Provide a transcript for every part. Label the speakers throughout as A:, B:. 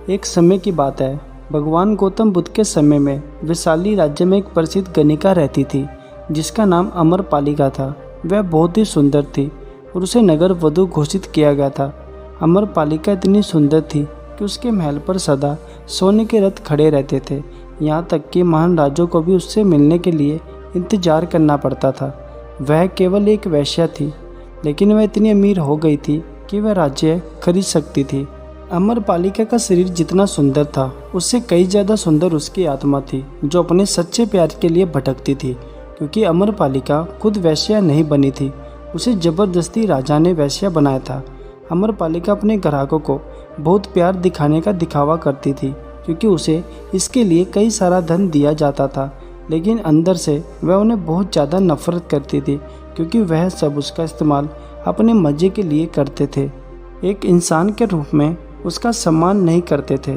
A: एक समय की बात है। भगवान गौतम बुद्ध के समय में वैशाली राज्य में एक प्रसिद्ध गणिका रहती थी जिसका नाम अमरपालिका था। वह बहुत ही सुंदर थी और उसे नगर वधू घोषित किया गया था। अमरपालिका इतनी सुंदर थी कि उसके महल पर सदा सोने के रथ खड़े रहते थे। यहाँ तक कि महान राजों को भी उससे मिलने के लिए इंतजार करना पड़ता था। वह केवल एक वेश्या थी, लेकिन वह इतनी अमीर हो गई थी कि वह राज्य खरीद सकती थी। अमरपालिका का शरीर जितना सुंदर था, उससे कई ज़्यादा सुंदर उसकी आत्मा थी जो अपने सच्चे प्यार के लिए भटकती थी। क्योंकि अमरपालिका खुद वेश्या नहीं बनी थी, उसे ज़बरदस्ती राजा ने वेश्या बनाया था। अमरपालिका अपने ग्राहकों को बहुत प्यार दिखाने का दिखावा करती थी क्योंकि उसे इसके लिए कई सारा धन दिया जाता था, लेकिन अंदर से वह उन्हें बहुत ज़्यादा नफरत करती थी क्योंकि वह सब उसका इस्तेमाल अपने मज़े के लिए करते थे। एक इंसान के रूप में उसका सम्मान नहीं करते थे।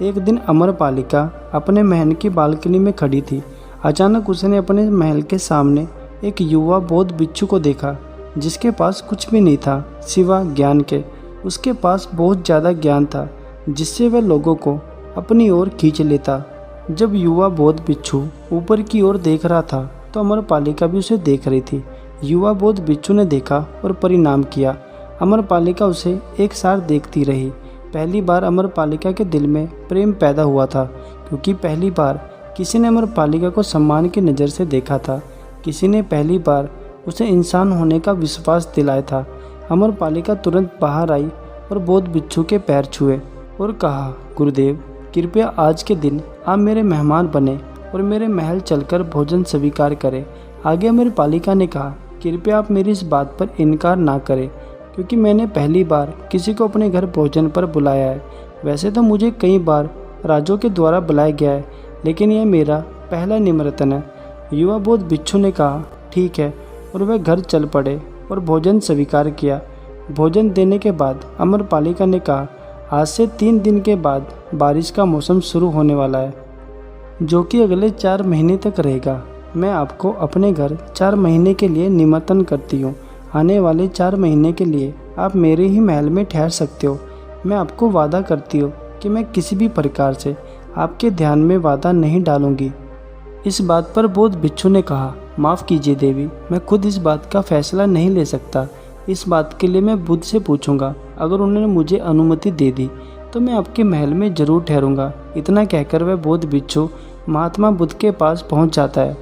A: एक दिन अमरपालिका अपने महल की बालकनी में खड़ी थी। अचानक उसने अपने महल के सामने एक युवा बौद्ध बिच्छू को देखा जिसके पास कुछ भी नहीं था सिवा ज्ञान के। उसके पास बहुत ज़्यादा ज्ञान था जिससे वह लोगों को अपनी ओर खींच लेता। जब युवा बौद्ध बिच्छू ऊपर की ओर देख रहा था तो अमरपालिका भी उसे देख रही थी। युवा बौद्ध बिच्छू ने देखा और परिणाम किया। अमरपालिका उसे एक साथ देखती रही। पहली बार अमरपालिका के दिल में प्रेम पैदा हुआ था क्योंकि पहली बार किसी ने अमरपालिका को सम्मान की नज़र से देखा था। किसी ने पहली बार उसे इंसान होने का विश्वास दिलाया था। अमरपालिका तुरंत बाहर आई और बौद्ध बिच्छू के पैर छुए और कहा, गुरुदेव, कृपया आज के दिन आप मेरे मेहमान बने और मेरे महल चलकर भोजन स्वीकार करें। आगे अमरपालिका ने कहा, कृपया आप मेरी इस बात पर इनकार ना करें क्योंकि मैंने पहली बार किसी को अपने घर भोजन पर बुलाया है। वैसे तो मुझे कई बार राजों के द्वारा बुलाया गया है, लेकिन यह मेरा पहला निमंत्रण है। युवा बौद्ध बिच्छू ने कहा, ठीक है, और वह घर चल पड़े और भोजन स्वीकार किया। भोजन देने के बाद अमरपालिका ने कहा, आज से 3 दिन के बाद बारिश का मौसम शुरू होने वाला है जो कि अगले 4 महीने तक रहेगा। मैं आपको अपने घर 4 महीने के लिए निमंत्रण करती हूँ। आने वाले 4 महीने के लिए आप मेरे ही महल में ठहर सकते हो। मैं आपको वादा करती हूँ कि मैं किसी भी प्रकार से आपके ध्यान में वादा नहीं डालूंगी। इस बात पर बौद्ध बिच्छू ने कहा, माफ़ कीजिए देवी, मैं खुद इस बात का फैसला नहीं ले सकता। इस बात के लिए मैं बुद्ध से पूछूंगा। अगर उन्होंने मुझे अनुमति दे दी तो मैं आपके महल में ज़रूर ठहरूंगा। इतना कहकर वह बौद्ध बिच्छू महात्मा बुद्ध के पास पहुँच जाता है।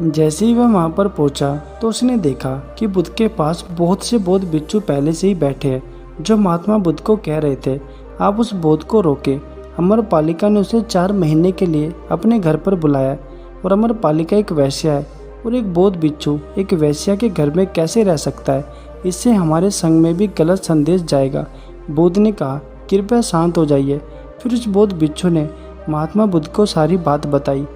A: जैसे ही वह वहाँ पर पहुँचा तो उसने देखा कि बुद्ध के पास बहुत से बौद्ध बिच्छू पहले से ही बैठे हैं जो महात्मा बुद्ध को कह रहे थे, आप उस बौद्ध को रोके। अमरपालिका ने उसे 4 महीने के लिए अपने घर पर बुलाया और अमरपालिका एक वेश्या है और एक बौद्ध बिच्छू एक वेश्या के घर में कैसे रह सकता है, इससे हमारे संग में भी गलत संदेश जाएगा। बुद्ध ने कहा, कृपया शांत हो जाइए। फिर उस बौद्ध बिच्छू ने महात्मा बुद्ध को सारी बात बताई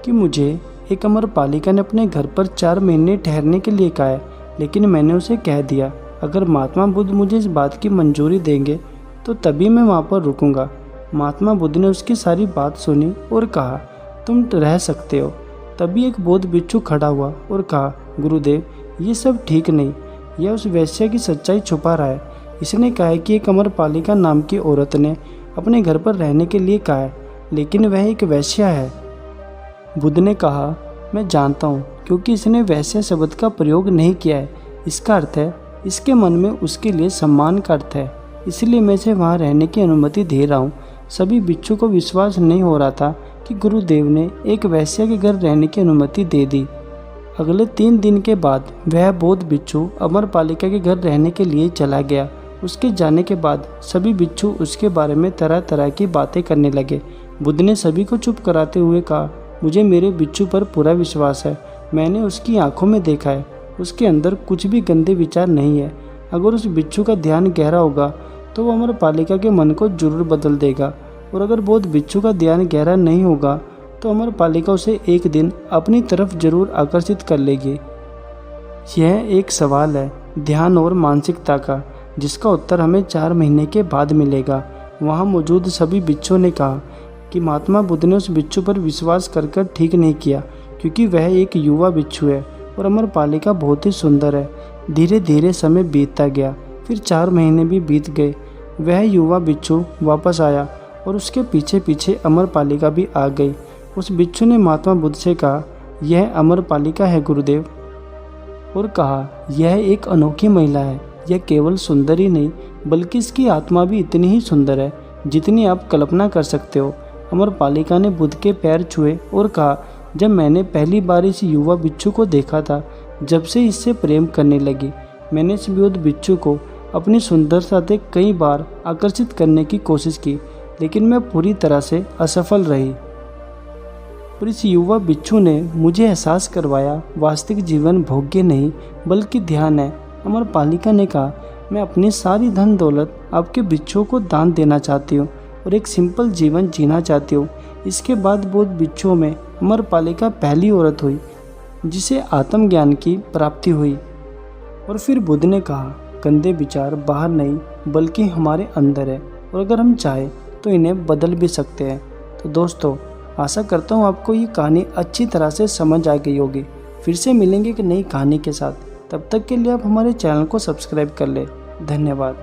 A: कि मुझे एक अमरपालिका ने अपने घर पर 4 महीने ठहरने के लिए कहा है, लेकिन मैंने उसे कह दिया अगर महात्मा बुद्ध मुझे इस बात की मंजूरी देंगे तो तभी मैं वहाँ पर रुकूंगा। महात्मा बुद्ध ने उसकी सारी बात सुनी और कहा, तुम रह सकते हो। तभी एक बौद्ध बिच्छू खड़ा हुआ और कहा, गुरुदेव, ये सब ठीक नहीं। यह उस वेश्या की सच्चाई छुपा रहा है। इसने कहा है कि एक अमरपालिका नाम की औरत ने अपने घर पर रहने के लिए कहा है, लेकिन वह एक वेश्या है। बुद्ध ने कहा, मैं जानता हूँ क्योंकि इसने वेश्या शब्द का प्रयोग नहीं किया है। इसका अर्थ है इसके मन में उसके लिए सम्मान का अर्थ है, इसलिए मैं इसे वहाँ रहने की अनुमति दे रहा हूँ। सभी बिच्छू को विश्वास नहीं हो रहा था कि गुरुदेव ने एक वेश्या के घर रहने की अनुमति दे दी। अगले 3 दिन के बाद वह बौद्ध बिच्छू अमरपालिका के घर रहने के लिए चला गया। उसके जाने के बाद सभी बिच्छू उसके बारे में तरह तरह की बातें करने लगे। बुद्ध ने सभी को चुप कराते हुए कहा, मुझे मेरे बिच्छू पर पूरा विश्वास है। मैंने उसकी आंखों में देखा है, उसके अंदर कुछ भी गंदे विचार नहीं है। अगर उस बिच्छू का ध्यान गहरा होगा तो वो अमरपालिका के मन को जरूर बदल देगा, और अगर बौद्ध बिच्छू का ध्यान गहरा नहीं होगा तो अमरपालिका उसे एक दिन अपनी तरफ जरूर आकर्षित कर लेगी। यह एक सवाल है ध्यान और मानसिकता का, जिसका उत्तर हमें 4 महीने के बाद मिलेगा। वहाँ मौजूद सभी बिच्छुओं ने कहा कि महात्मा बुद्ध ने उस बिच्छू पर विश्वास कर ठीक नहीं किया क्योंकि वह एक युवा बिच्छू है और अमरपालिका बहुत ही सुंदर है। धीरे धीरे समय बीतता गया, फिर 4 महीने भी बीत गए। वह युवा बिच्छू वापस आया और उसके पीछे पीछे अमरपालिका भी आ गई। उस बिच्छू ने महात्मा बुद्ध से कहा, यह अमरपालिका है गुरुदेव, और कहा, यह एक अनोखी महिला है। यह केवल सुंदर ही नहीं बल्कि इसकी आत्मा भी इतनी ही सुंदर है जितनी आप कल्पना कर सकते हो। अमरपालिका ने बुद्ध के पैर छुए और कहा, जब मैंने पहली बार इस युवा बिच्छू को देखा था, जब से इससे प्रेम करने लगी। मैंने इस युद्ध बिच्छू को अपनी सुंदरता से कई बार आकर्षित करने की कोशिश की, लेकिन मैं पूरी तरह से असफल रही। और इस युवा बिच्छू ने मुझे एहसास करवाया, वास्तविक जीवन भोग्य नहीं बल्कि ध्यान है। अमरपालिका ने कहा, मैं अपनी सारी धन दौलत आपके बिच्छू को दान देना चाहती हूँ और एक सिंपल जीवन जीना चाहती हूँ। इसके बाद बौद्ध बिच्छुओं में अमरपालिका पहली औरत हुई जिसे आत्मज्ञान की प्राप्ति हुई। और फिर बुद्ध ने कहा, गंदे विचार बाहर नहीं बल्कि हमारे अंदर है, और अगर हम चाहें तो इन्हें बदल भी सकते हैं। तो दोस्तों, आशा करता हूँ आपको ये कहानी अच्छी तरह से समझ आ गई होगी। फिर से मिलेंगे एक नई कहानी के साथ। तब तक के लिए आप हमारे चैनल को सब्सक्राइब कर लें। धन्यवाद।